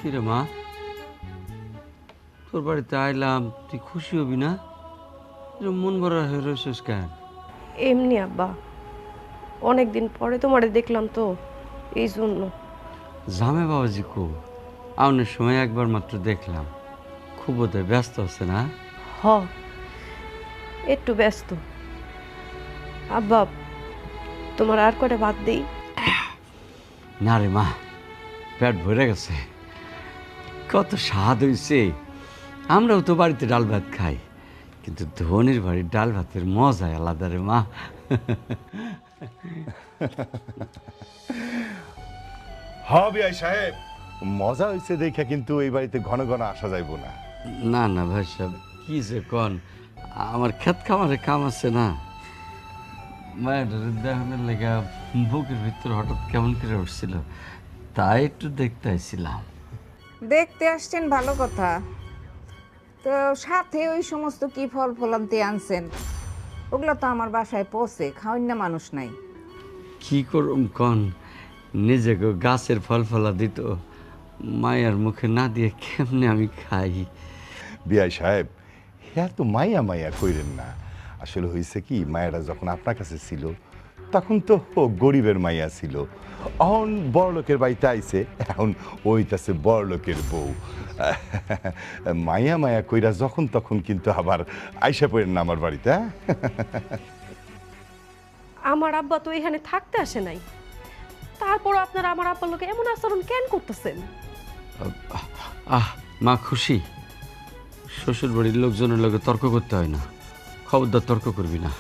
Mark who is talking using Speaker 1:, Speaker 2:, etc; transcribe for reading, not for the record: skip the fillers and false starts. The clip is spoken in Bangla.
Speaker 1: কিরে মা, তোর বাড়িতে আইলাম, তুই খুশি হবি না? এরকম মন ভরা হয়ে রয়েছিস কেন?
Speaker 2: এমনি আব্বা, অনেকদিন পরে তোমারে দেখলাম তো, এই জন্য।
Speaker 1: জামে বাবাজি কো, আউনের সময় একবার মাত্র দেখলাম। খুব বোধহয় ব্যস্ত আছে না?
Speaker 2: হ, একটু ব্যস্ত। আব্বা, তোমার আর কটা ভাত দেই?
Speaker 1: না রে মা, পেট ভরে গেছে। কত স্বাদ হইছে। আমরাও তো বাড়িতে ডাল ভাত খাই, কিন্তু ধনির বাড়ির ডাল ভাতের মজাই আলাদা রে মা।
Speaker 3: হ্যাঁ বিআই সাহেব, মজা হয়েছে দেখা কিন্তু এই বাড়িতে ঘন ঘন আসা যাইব না।
Speaker 1: না না ভাই সাহেব, কি যে কন, আমার ক্ষেত খামারে কাম আছে না। মায়ের দেখানোর লেগা বুকের ভিতর হঠাৎ কেমন করে উঠছিল, তাই একটু দেখতে আইছিলাম।
Speaker 4: দেখতে আসছেন ভালো কথা, তো সাথে ওই সমস্ত কি ফল ফলান্তি আনছেন? ওগুলো তো আমার বাসায় পচে, খাওয়ান না মানুষ নাই।
Speaker 1: কি করুম কন, নিজেকে গাছের ফল ফলা দিত, মায়ের মুখে না দিয়ে কেমনে আমি খাই?
Speaker 3: বিআই সাহেব, হ্যাঁ তো মাইয়া মাইয়া কইরেন না। আসলে হয়েছে কি, মায়েরা যখন আপনার কাছে ছিল তখন তো ও গরিবের মাইয়া ছিল। এখন বড়লোকের বাড়িতে আইছে, এখন ওইটাছে বড়লোকের বউ। মাইয়া মায়া কইরা যখন তখন কিন্তু আবার আইসা পড়েন না আমার বাড়িতে। হ্যাঁ?
Speaker 2: আমার আব্বা তো এখানে থাকতে আসে নাই, তারপর আপনারা আমার আব্বার লোকে এমন আচরণ কেন করতেছেন?
Speaker 1: আহ মা খুশি, শ্বশুর বাড়ির লোকজনের লগে তর্ক করতে হয় না। খবরদার তর্ক করবি না।